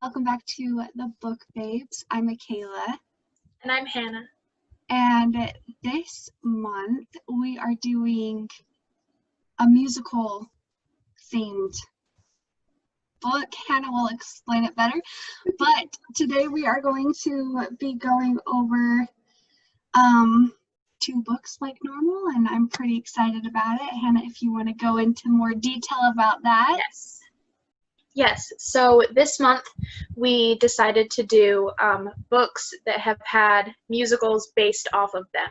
Welcome back to the Book Babes. I'm Michaela, And I'm Hannah. and this month we are doing a musical themed book. Hannah will explain it better, but today we are going to be going over two books like normal, and I'm pretty excited about it. Hannah, if you want to go into more detail about that. Yes. So this month we decided to do books that have had musicals based off of them.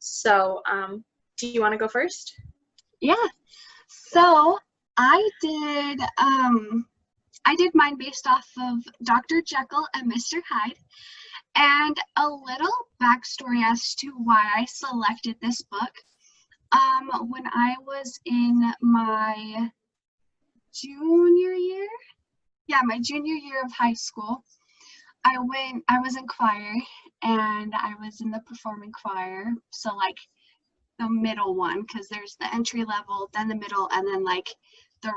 So do you want to go first? Yeah. So I did mine based off of Dr. Jekyll and Mr. Hyde, and a little backstory as to why I selected this book. When I was in my my junior year of high school, I was in choir, and I was in the performing choir. So like the middle one, because there's the entry level, then the middle, and then like the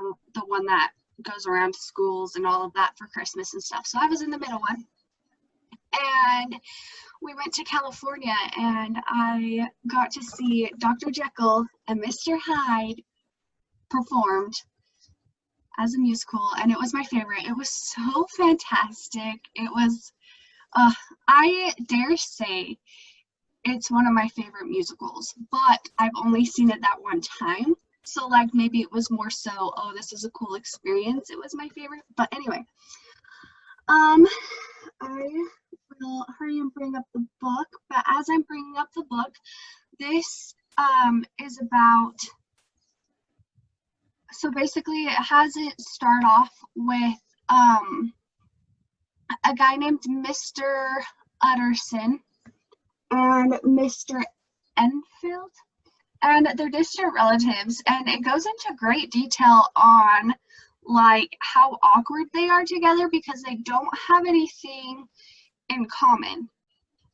one that goes around to schools and all of that for Christmas and stuff. So I was in the middle one. And we went to California, and I got to see Dr. Jekyll and Mr. Hyde performed as a musical, and it was my favorite. It was so fantastic. It was, I dare say, it's one of my favorite musicals, but I've only seen it that one time. So like maybe it was more so, oh, this is a cool experience. It was my favorite. But anyway, I will hurry and bring up the book. But as I'm bringing up the book, this is about, so basically it has it start off with a guy named Mr. Utterson and Mr. Enfield, and they're distant relatives, and it goes into great detail on like how awkward they are together because they don't have anything in common.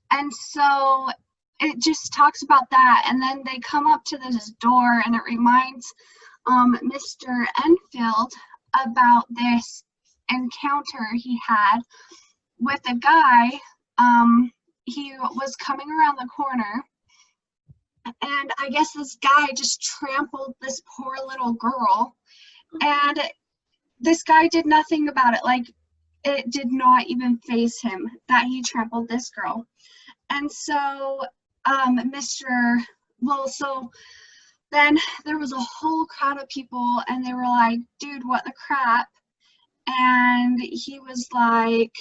And so it just talks about that, and then they come up to this door, and it reminds Mr. Enfield about this encounter he had with a guy. He was coming around the corner, and I guess this guy just trampled this poor little girl, and this guy did nothing about it. Like, it did not even faze him that he trampled this girl. And so so then there was a whole crowd of people, and they were like, dude, what the crap? And he was like,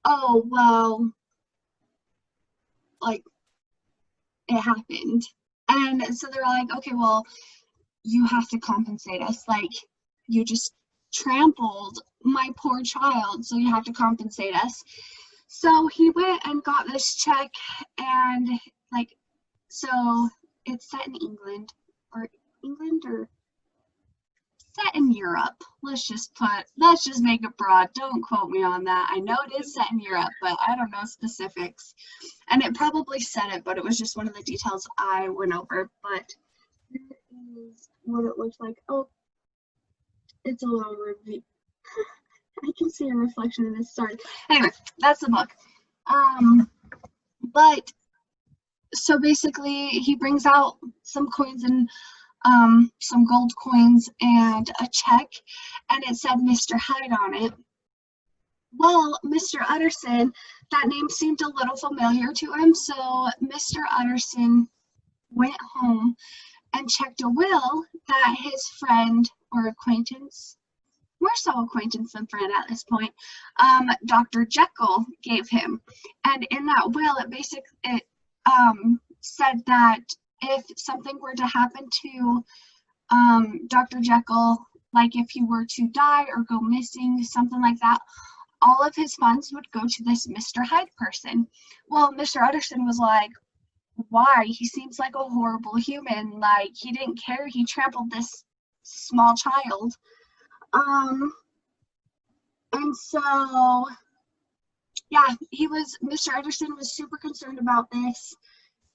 oh, well, like, it happened. And so they're like, okay, well, you have to compensate us. Like, you just trampled my poor child, so you have to compensate us. So he went and got this check, and like, so it's set in England or set in Europe. Let's just make it broad. Don't quote me on that. I know it is set in Europe, but I don't know specifics. And it probably said it, but it was just one of the details I went over. But here is what it looks like. Oh, it's a little review. I can see a reflection in this. Sorry. Anyway, that's the book. But so basically, he brings out some coins and some gold coins and a check, and it said Mr. Hyde on it. Well, Mr. Utterson, that name seemed a little familiar to him, so Mr. Utterson went home and checked a will that his friend or acquaintance, more so acquaintance than friend at this point, Dr. Jekyll gave him. And in that will, it said that if something were to happen to Dr. Jekyll, like if he were to die or go missing, something like that, all of his funds would go to this Mr. Hyde person. Well, Mr. Utterson was like, why? He seems like a horrible human. Like, he didn't care. He trampled this small child. And so, yeah, Mr. Utterson was super concerned about this,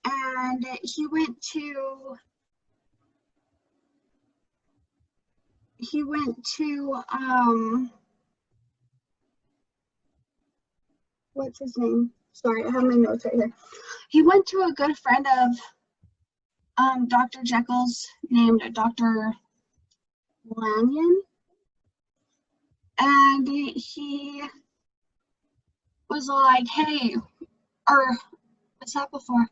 and he went to what's his name? Sorry, I have my notes right here. He went to a good friend of Dr. Jekyll's named Dr. Lanyon, and he was like, hey, or what's that before?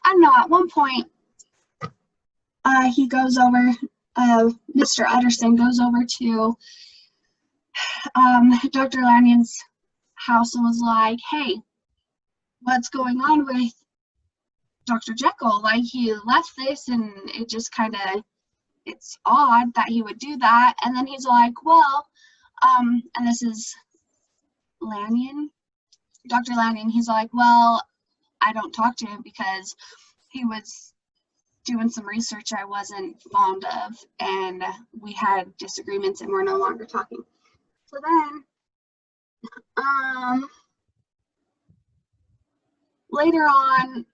I don't know, at one point, he goes over, Mr. Utterson goes over to Dr. Lanyon's house and was like, hey, what's going on with Dr. Jekyll? Like, he left this and it just kind of, it's odd that he would do that. And then he's like, well, and this is Lanyon, Dr. Lanyon, he's like, well, I don't talk to him because he was doing some research I wasn't fond of, and we had disagreements and we're no longer talking. So then, later on,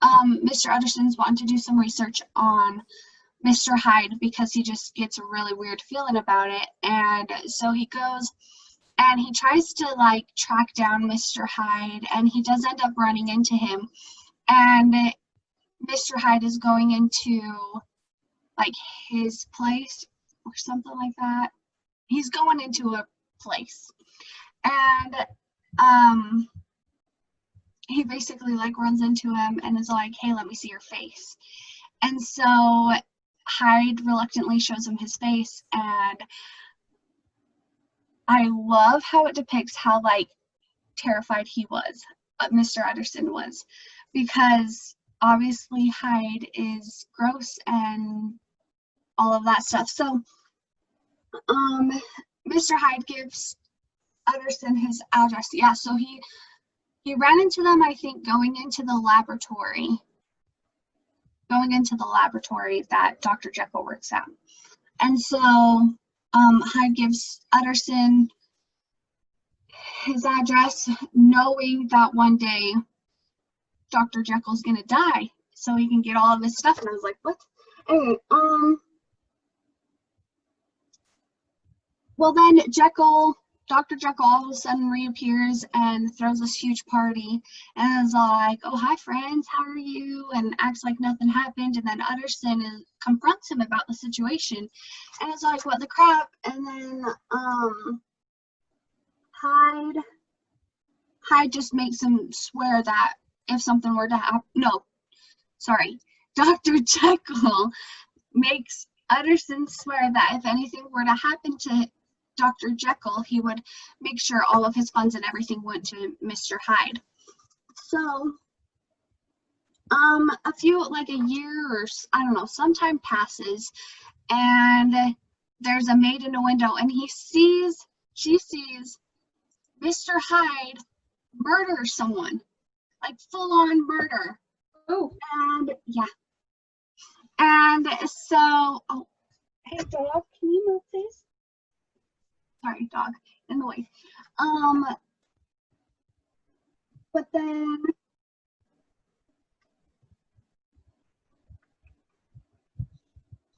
Mr. Utterson's wanting to do some research on Mr. Hyde because he just gets a really weird feeling about it, and so he goes and he tries to like track down Mr. Hyde, and he does end up running into him, and Mr. Hyde is going into like his place or something like that. He's going into a place, and he basically like runs into him and is like, hey, let me see your face. And so Hyde reluctantly shows him his face, and I love how it depicts how like terrified he was, Mr. Utterson was, because obviously Hyde is gross and all of that stuff. So Mr. Hyde gives Utterson his address. Yeah, so he ran into them, I think, going into the laboratory that Dr. Jekyll works at. And so Hyde gives Utterson his address, knowing that one day Dr. Jekyll's gonna die, so he can get all of his stuff. And I was like, what? Anyway, well then Dr. Jekyll all of a sudden reappears and throws this huge party and is like, oh, hi friends, how are you? And acts like nothing happened. And then Utterson confronts him about the situation and is like, what the crap? And then Hyde just makes him swear that if something were to happen, Dr. Jekyll makes Utterson swear that if anything were to happen to Dr. Jekyll, he would make sure all of his funds and everything went to Mr. Hyde. So, a year or I don't know, some time passes, and there's a maid in a window, and she sees Mr. Hyde murder someone, like full-on murder. Oh. And yeah. And so, oh, hey dog, can you move please? Sorry, dog, in the way. But then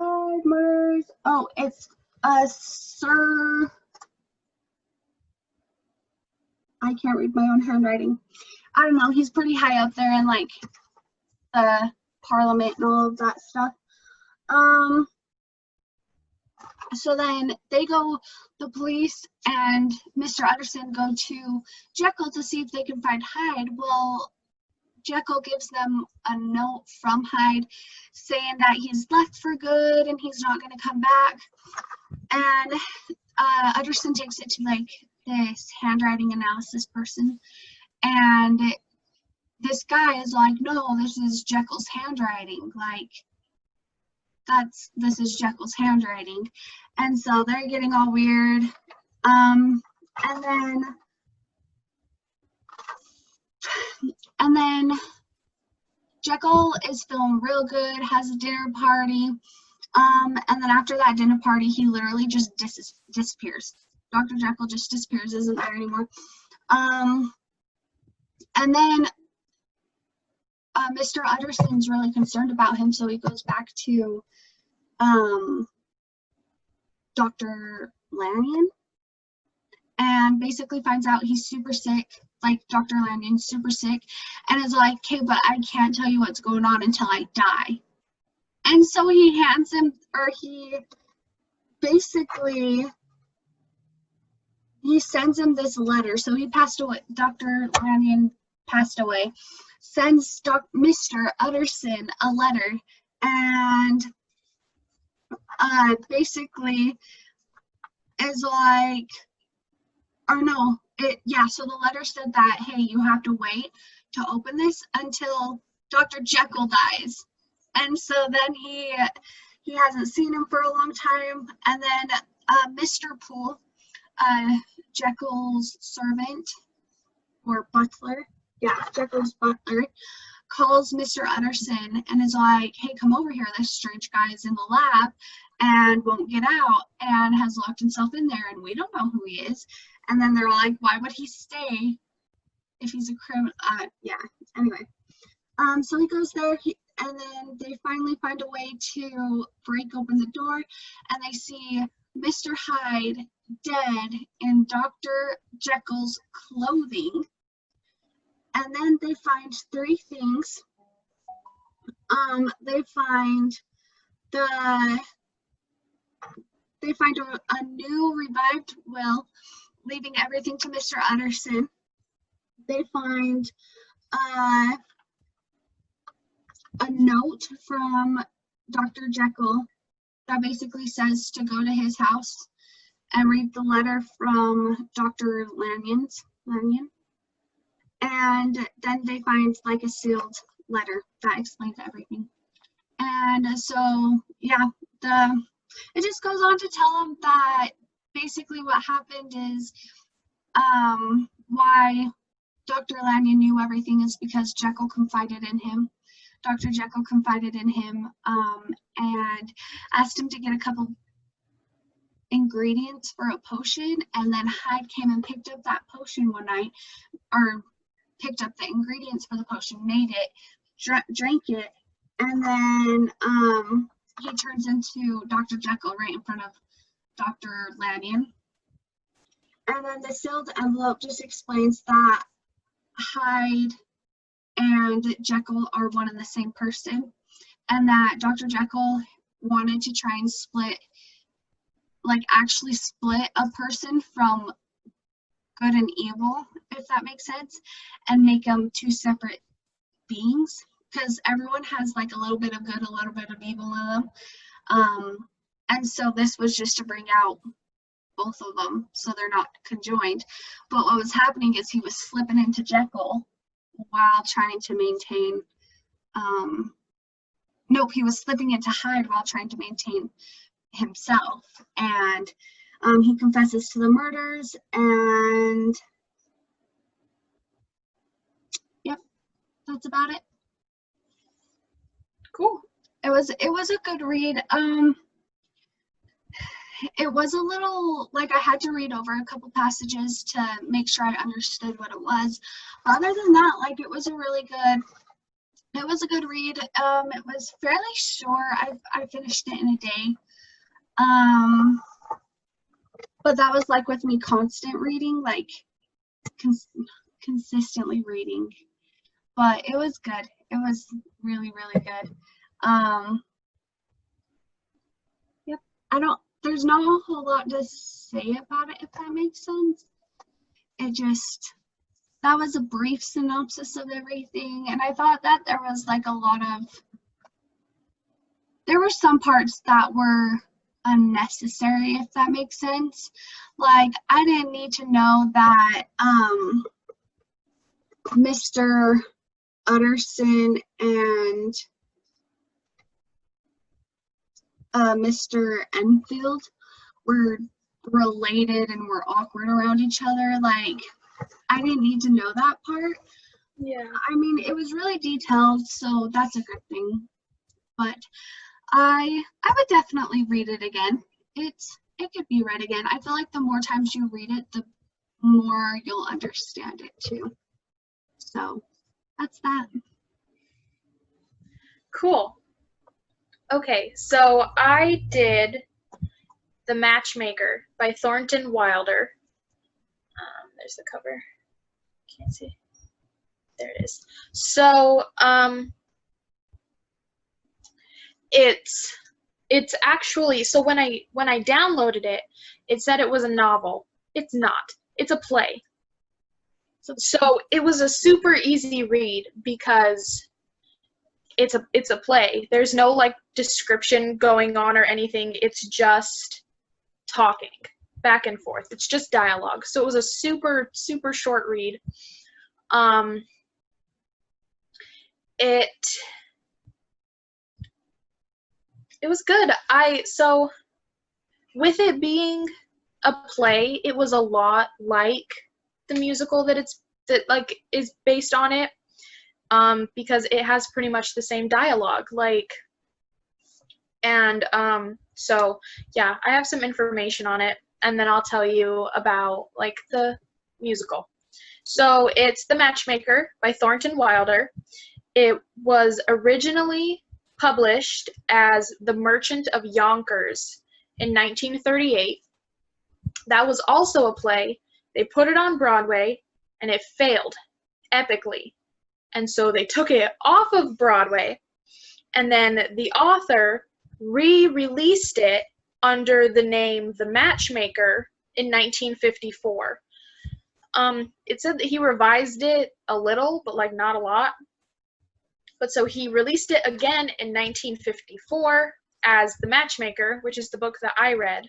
Hyde murders. Oh, it's Sir. I can't read my own handwriting. I don't know. He's pretty high up there in like the Parliament and all of that stuff. So then the police and Mr. Utterson go to Jekyll to see if they can find Hyde. Well, Jekyll gives them a note from Hyde saying that he's left for good and he's not going to come back. And Utterson takes it to like this handwriting analysis person, and this guy is like, no, this is Jekyll's handwriting. Like, this is Jekyll's handwriting. And so they're getting all weird. And then Jekyll is feeling real good, has a dinner party. And then after that dinner party, he literally just disappears. Dr. Jekyll just disappears, isn't there anymore. And then Mr. Utterson's really concerned about him, so he goes back to Dr. Lanyon and basically finds out he's super sick like Dr. Lanyon's super sick, and is like, okay, but I can't tell you what's going on until I die. And so he hands him, or he basically, he sends him this letter. So he passed away, Dr. Lanyon passed away, sends Mr. Utterson a letter, and basically is like, or no, so the letter said that, hey, you have to wait to open this until Dr. Jekyll dies. And so then he hasn't seen him for a long time, and then Mr. Poole, Jekyll's servant or butler, Jekyll's butler, calls Mr. Utterson and is like, hey, come over here, this strange guy is in the lab and won't get out and has locked himself in there and we don't know who he is. And then they're like, why would he stay if he's a criminal? Anyway. So he goes there, and then they finally find a way to break open the door, and they see Mr. Hyde dead in Dr. Jekyll's clothing. And then they find three things. They find a new revived will, leaving everything to Mr. Utterson. They find a note from Dr. Jekyll that basically says to go to his house and read the letter from Dr. Lanyon. And then they find like a sealed letter that explains everything. And so, yeah, it just goes on to tell them that basically what happened is why Dr. Lanyon knew everything is because Jekyll confided in him. Dr. Jekyll confided in him and asked him to get a couple ingredients for a potion, and then Hyde came and picked up that potion one night, or picked up the ingredients for the potion, made it, drank it, and then he turns into Dr. Jekyll right in front of Dr. Lanyon. And then the sealed envelope just explains that Hyde and Jekyll are one and the same person, and that Dr. Jekyll wanted to try and actually split a person from good and evil, if that makes sense, and make them two separate beings, because everyone has like a little bit of good, a little bit of evil in them. And so this was just to bring out both of them so they're not conjoined. But what was happening is he was slipping into Jekyll while trying to maintain he was slipping into Hyde while trying to maintain himself. And he confesses to the murders, and yep, that's about it. Cool. It was a good read. It was a little, like, I had to read over a couple passages to make sure I understood what it was. Other than that, like, it was a good read. It was fairly short. I finished it in a day. But that was like with me constant reading, like consistently reading. But it was good. It was really, really good. Yep. There's not a whole lot to say about it, if that makes sense. That was a brief synopsis of everything, and I thought that there was like there were some parts that were unnecessary, if that makes sense. Like, I didn't need to know that Mr. Utterson and Mr. Enfield were related and were awkward around each other. Like, I didn't need to know that part. Yeah. I mean, it was really detailed, so that's a good thing. But I would definitely read it again. It could be read again. I feel like the more times you read it, the more you'll understand it too. So that's that. Cool. Okay, so I did The Matchmaker by Thornton Wilder. There's the cover. Can't see. There it is. So, it's actually, so when I downloaded it, it said it was a novel. It's not. It's a play. So it was a super easy read because it's a play. There's no like description going on or anything. It's just talking back and forth. It's just dialogue. So it was a super short read. It was good. So with it being a play, it was a lot like the musical that is based on it, because it has pretty much the same dialogue, so yeah, I have some information on it, and then I'll tell you about like the musical. So it's The Matchmaker by Thornton Wilder. It was originally published as The Merchant of Yonkers in 1938. That was also a play. They put it on Broadway, and it failed epically. And so they took it off of Broadway, and then the author re-released it under the name The Matchmaker in 1954. It said that he revised it a little, but like not a lot. But so he released it again in 1954 as The Matchmaker, which is the book that I read.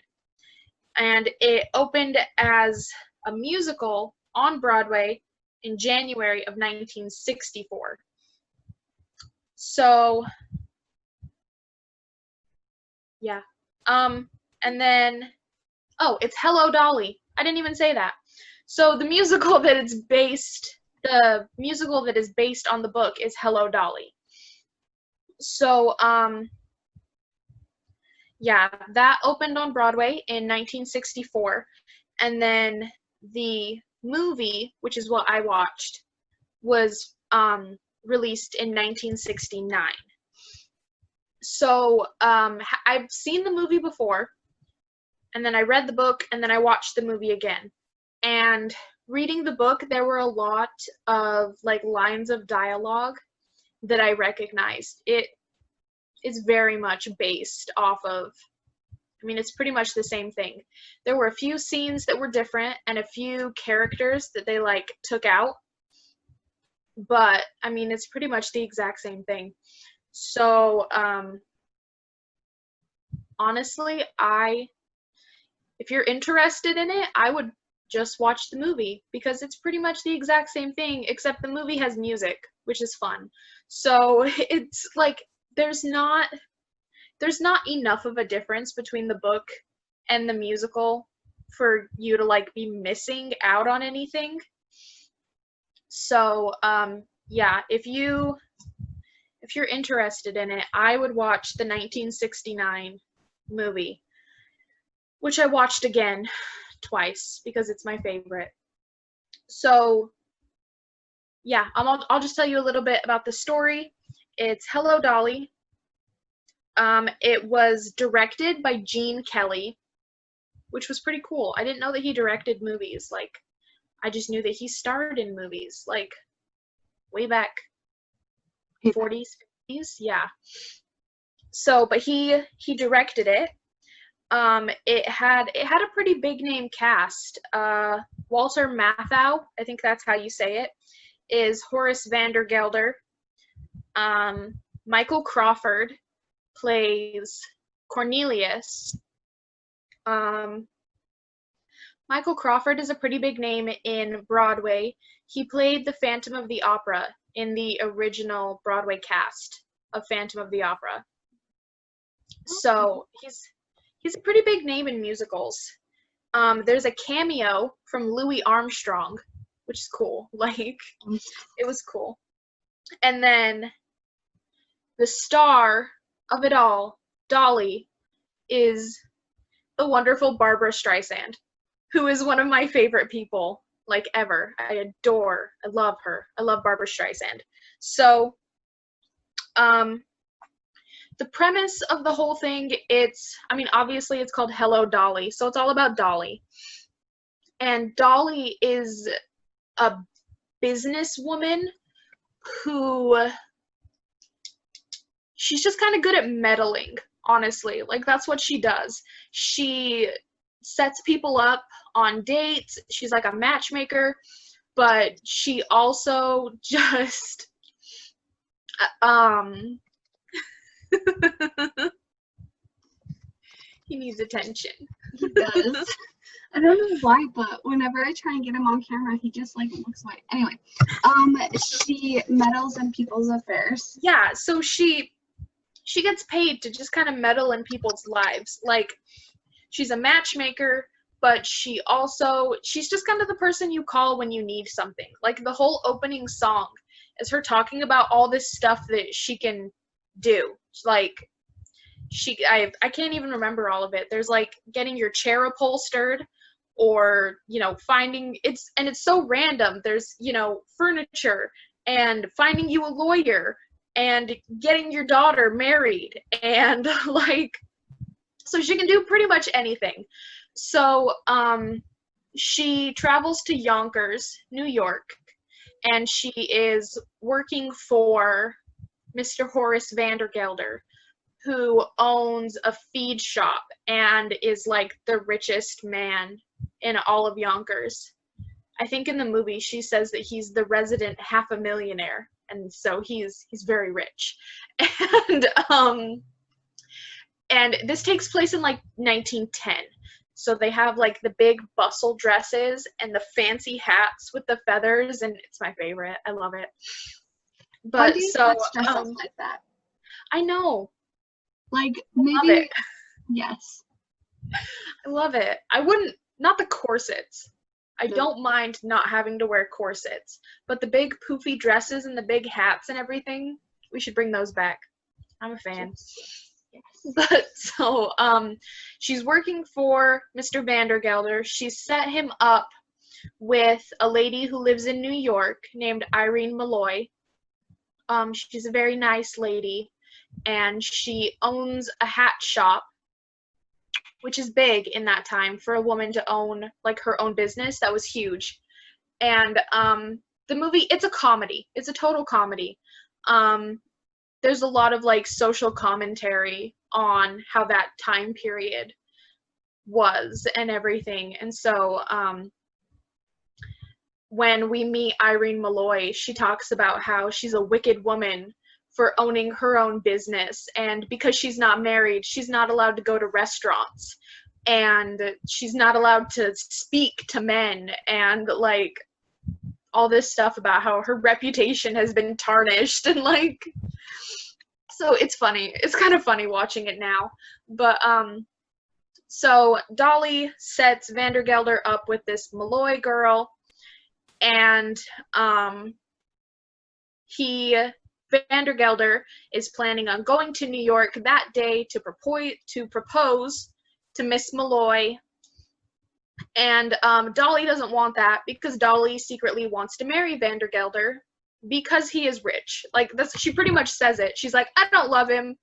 And it opened as a musical on Broadway in January of 1964. So, yeah. And then, oh, it's Hello, Dolly. I didn't even say that. So the musical that is based on the book is Hello, Dolly. So, yeah, that opened on Broadway in 1964, and then the movie, which is what I watched, was released in 1969. So I've seen the movie before, and then I read the book, and then I watched the movie again. And reading the book, there were a lot of like lines of dialogue that I recognized. It is very much based off of, I mean, it's pretty much the same thing. There were a few scenes that were different and a few characters that they like took out, but I mean, it's pretty much the exact same thing. So honestly, if you're interested in it, I would just watch the movie, because it's pretty much the exact same thing, except the movie has music, which is fun. So it's like there's not enough of a difference between the book and the musical for you to like be missing out on anything. So yeah, if you're interested in it, I would watch the 1969 movie, which I watched again twice because it's my favorite. So yeah, I'll just tell you a little bit about the story. It's Hello, Dolly. It was directed by Gene Kelly, which was pretty cool. I didn't know that he directed movies. Like, I just knew that he starred in movies, like, way back 40s, 50s, yeah. So, but he directed it. It had a pretty big name cast. Walter Matthau, I think that's how you say it, is Horace Vandergelder. Michael Crawford plays Cornelius. Michael Crawford is a pretty big name in Broadway. He played the Phantom of the Opera in the original Broadway cast of Phantom of the Opera. So he's a pretty big name in musicals. There's a cameo from Louis Armstrong, which is cool. Like, it was cool. And then the star of it all, Dolly, is the wonderful Barbra Streisand, who is one of my favorite people, like, ever. I love her. I love Barbra Streisand. So, the premise of the whole thing, obviously it's called Hello, Dolly, so it's all about Dolly. And Dolly is a businesswoman who, she's just kind of good at meddling, honestly. Like, that's what she does. She sets people up on dates. She's like a matchmaker, but she also just, he needs attention. He does. I don't know why, but whenever I try and get him on camera, he just like looks away. Anyway, she meddles in people's affairs. Yeah, so she gets paid to just kind of meddle in people's lives. Like, she's a matchmaker, but she's just kind of the person you call when you need something. Like, the whole opening song is her talking about all this stuff that she can do. Like, I can't even remember all of it. There's like getting your chair upholstered, or, you know, it's so random. There's, you know, furniture, and finding you a lawyer, and getting your daughter married, and like, so she can do pretty much anything. So she travels to Yonkers, New York, and she is working for Mr. Horace Vandergelder, who owns a feed shop and is like the richest man in all of Yonkers. I think in the movie she says that he's the resident half a millionaire, and so he's very rich. And this takes place in like 1910. So they have like the big bustle dresses and the fancy hats with the feathers, and it's my favorite. I love it. But Why do you so dress up like that? I know. Like, Love maybe it. yes. I love it. I wouldn't, not the corsets. I No. don't mind not having to wear corsets, but the big poofy dresses and the big hats and everything, we should bring those back. I'm a fan. Yes. But so she's working for Mr. Vandergelder. She's set him up with a lady who lives in New York named Irene Malloy. She's a very nice lady, and she owns a hat shop, which is big in that time for a woman to own like her own business. That was huge. And the movie, it's a comedy. It's a total comedy. There's a lot of like social commentary on how that time period was and everything. And so when we meet Irene Malloy, she talks about how she's a wicked woman for owning her own business, and because she's not married, she's not allowed to go to restaurants, and she's not allowed to speak to men, and like all this stuff about how her reputation has been tarnished, and like, so it's funny. It's kind of funny watching it now. But so Dolly sets Vandergelder up with this Malloy girl, and Vandergelder is planning on going to New York that day to propose to Miss Malloy. And Dolly doesn't want that, because Dolly secretly wants to marry Vandergelder because he is rich. Like, she pretty much says it. She's like, I don't love him,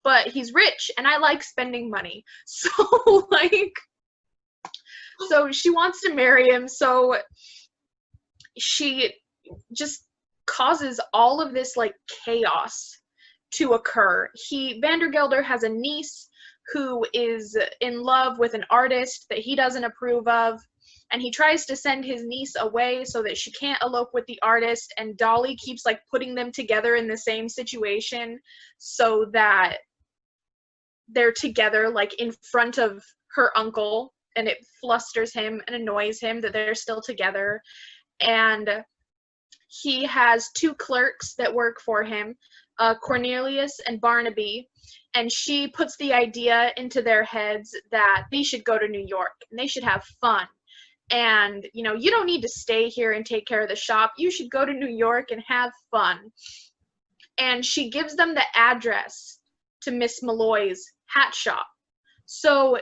but he's rich and I like spending money. So like, so she wants to marry him. So she just causes all of this like chaos to occur. Vandergelder has a niece who is in love with an artist that he doesn't approve of, and he tries to send his niece away so that she can't elope with the artist, and Dolly keeps like putting them together in the same situation so that they're together like in front of her uncle, and it flusters him and annoys him that they're still together. And he has two clerks that work for him, Cornelius and Barnaby, and she puts the idea into their heads that they should go to New York and they should have fun. And, you know, you don't need to stay here and take care of the shop. You should go to New York and have fun. And she gives them the address to Miss Malloy's hat shop. So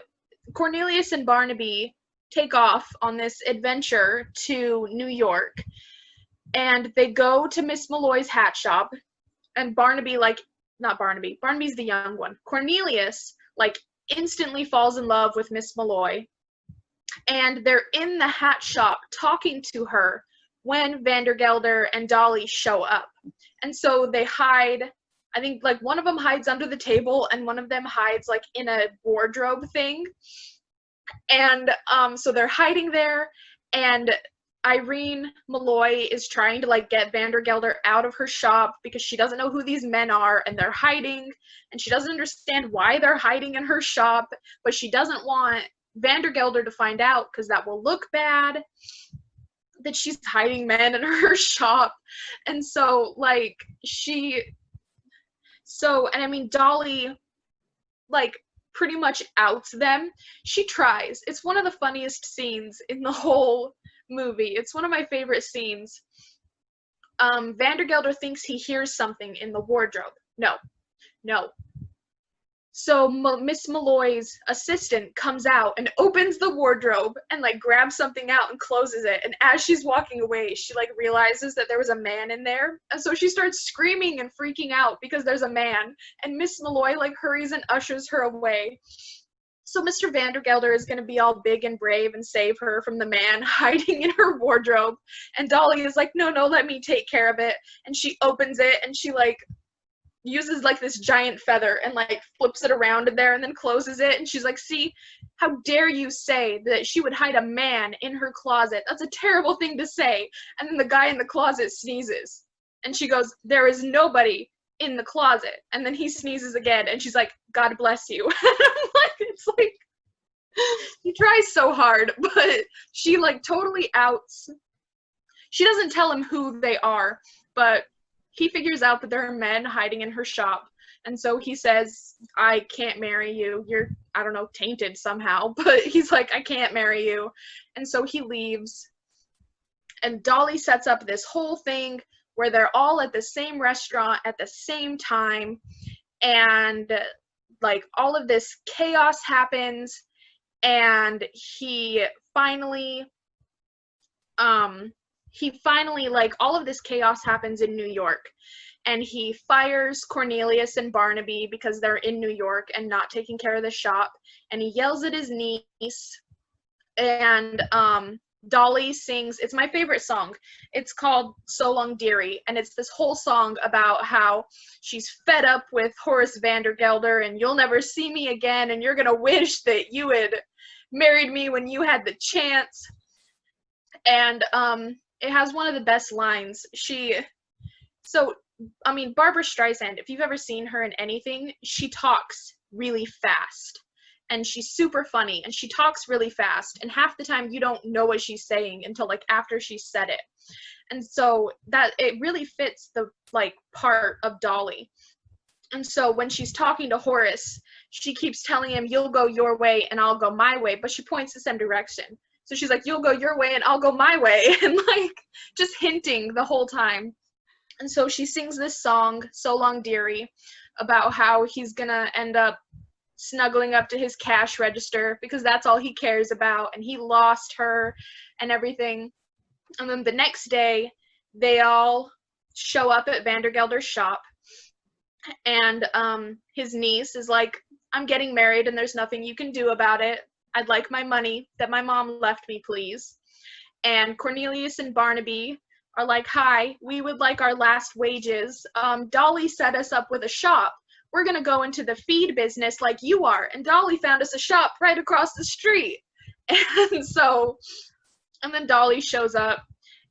Cornelius and Barnaby take off on this adventure to New York, and they go to Miss Malloy's hat shop, and Barnaby's the young one. Cornelius, like, instantly falls in love with Miss Malloy, and they're in the hat shop talking to her when Vandergelder and Dolly show up. And so they hide, I think like one of them hides under the table and one of them hides like in a wardrobe thing. And so they're hiding there, and Irene Malloy is trying to like get Vandergelder out of her shop because she doesn't know who these men are and they're hiding, and she doesn't understand why they're hiding in her shop, but she doesn't want Vandergelder to find out because that will look bad that she's hiding men in her shop. And so like and I mean Dolly like pretty much outs them. She tries. It's one of the funniest scenes in the whole movie. It's one of my favorite scenes. Vandergelder thinks he hears something in the wardrobe. No. So Miss Malloy's assistant comes out and opens the wardrobe and like grabs something out and closes it. And as she's walking away, she like realizes that there was a man in there. And so she starts screaming and freaking out because there's a man. And Miss Malloy like hurries and ushers her away. So Mr. Vandergelder is going to be all big and brave and save her from the man hiding in her wardrobe. And Dolly is like, no, let me take care of it. And she opens it and she like uses like this giant feather and like flips it around in there and then closes it. And she's like, see, how dare you say that she would hide a man in her closet? That's a terrible thing to say. And then the guy in the closet sneezes. And she goes, there is nobody in the closet. And then he sneezes again and she's like, God bless you. And I'm like, it's like, he tries so hard, but she like totally outs. She doesn't tell him who they are, but he figures out that there are men hiding in her shop. And so he says, I can't marry you. You're, I don't know, tainted somehow. But he's like, I can't marry you. And so he leaves. And Dolly sets up this whole thing where they're all at the same restaurant at the same time. And like all of this chaos happens. And he finally like all of this chaos happens in New York, and he fires Cornelius and Barnaby because they're in New York and not taking care of the shop, and he yells at his niece, and Dolly sings, it's my favorite song. It's called So Long Dearie, and it's this whole song about how she's fed up with Horace Vandergelder and you'll never see me again and you're gonna wish that you had married me when you had the chance. And it has one of the best lines. Barbra Streisand, if you've ever seen her in anything, she talks really fast. And she's super funny, and she talks really fast, and half the time you don't know what she's saying until like after she said it. And so that it really fits the like part of Dolly. And so when she's talking to Horace, she keeps telling him, you'll go your way and I'll go my way, but she points the same direction. So she's like, you'll go your way and I'll go my way, and like just hinting the whole time. And so she sings this song, So Long Dearie, about how he's gonna end up snuggling up to his cash register because that's all he cares about, and he lost her and everything. And then the next day, they all show up at Vandergelder's shop, and his niece is like, I'm getting married and there's nothing you can do about it. I'd like my money that my mom left me, please. And Cornelius and Barnaby are like, hi, we would like our last wages. Dolly set us up with a shop. We're going to go into the feed business like you are. And Dolly found us a shop right across the street. And then Dolly shows up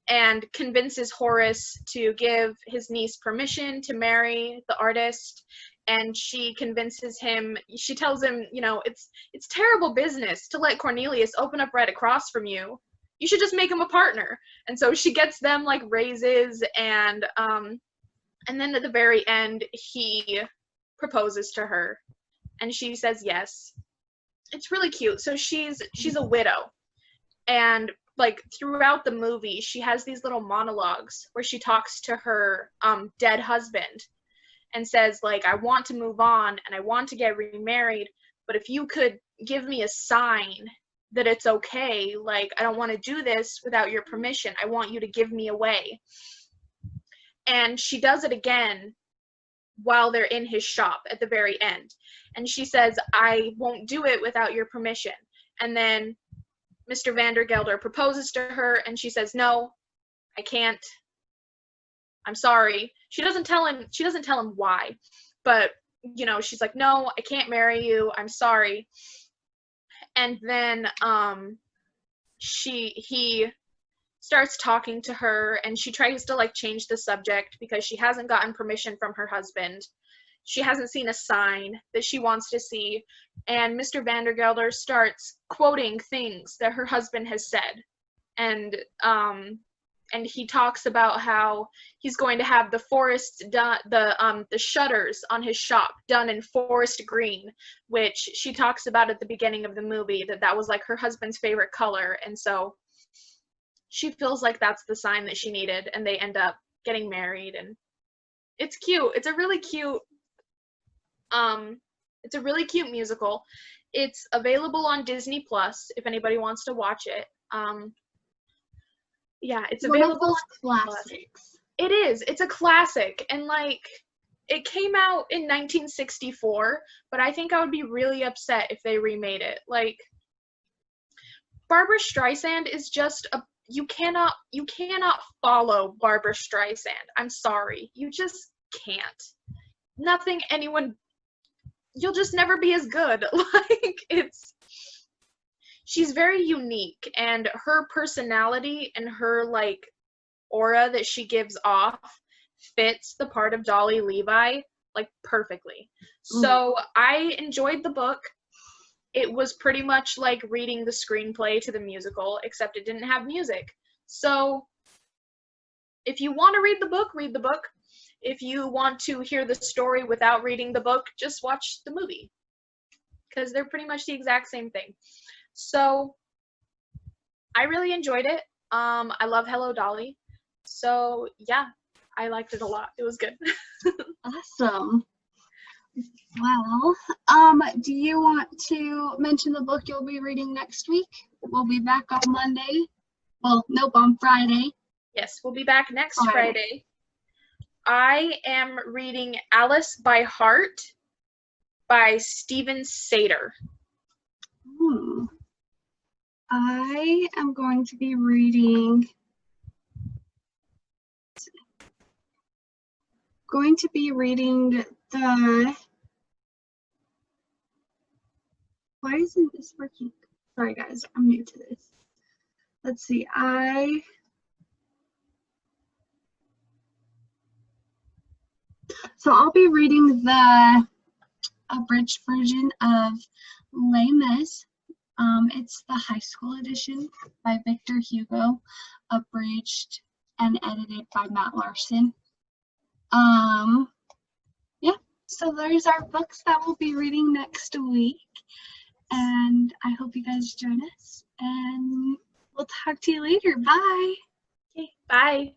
and convinces Horace to give his niece permission to marry the artist. And she convinces him, she tells him, you know, it's terrible business to let Cornelius open up right across from you. You should just make him a partner. And so she gets them like raises, and then at the very end, he proposes to her, and she says yes. It's really cute. So she's a widow, and like throughout the movie, she has these little monologues where she talks to her dead husband and says like, I want to move on and I want to get remarried, but if you could give me a sign that it's okay, like I don't want to do this without your permission. I want you to give me away. And she does it again while they're in his shop at the very end. And she says, I won't do it without your permission. And then Mr. Vandergelder proposes to her, and she says, no, I can't. I'm sorry. She doesn't tell him why. But, you know, she's like, no, I can't marry you. I'm sorry. And then he starts talking to her, and she tries to like change the subject because she hasn't gotten permission from her husband. She hasn't seen a sign that she wants to see, and Mr. Vandergelder starts quoting things that her husband has said. And he talks about how he's going to have the forest done, the shutters on his shop done in forest green, which she talks about at the beginning of the movie, that was like her husband's favorite color, and so she feels like that's the sign that she needed, and they end up getting married, and it's cute. It's a really cute musical. It's available on Disney Plus if anybody wants to watch it. Yeah, it's available One of those classics. It is. It's a classic, and like it came out in 1964, but I think I would be really upset if they remade it. Like Barbra Streisand is just you cannot follow Barbra Streisand. I'm sorry. You just can't. Nothing anyone You'll just never be as good. Like she's very unique, and her personality and her like aura that she gives off fits the part of Dolly Levi like perfectly. So I enjoyed the book. It was pretty much like reading the screenplay to the musical, except it didn't have music. So if you want to read the book, read the book. If you want to hear the story without reading the book, just watch the movie, because they're pretty much the exact same thing. So I really enjoyed it. I love Hello Dolly. So yeah, I liked it a lot. It was good. Awesome. Well, do you want to mention the book you'll be reading next week? We'll be back on Monday. Well, nope, on Friday. Yes, we'll be back next Friday. I am reading Alice by Heart by Stephen Sater. I am going to be reading the why isn't this working? Sorry guys, I'm new to this. Let's see, so I'll be reading the abridged version of Les Mis. It's the high school edition by Victor Hugo, abridged and edited by Matt Larson. Yeah, so there's our books that we'll be reading next week, and I hope you guys join us, and we'll talk to you later. Bye. Okay, bye.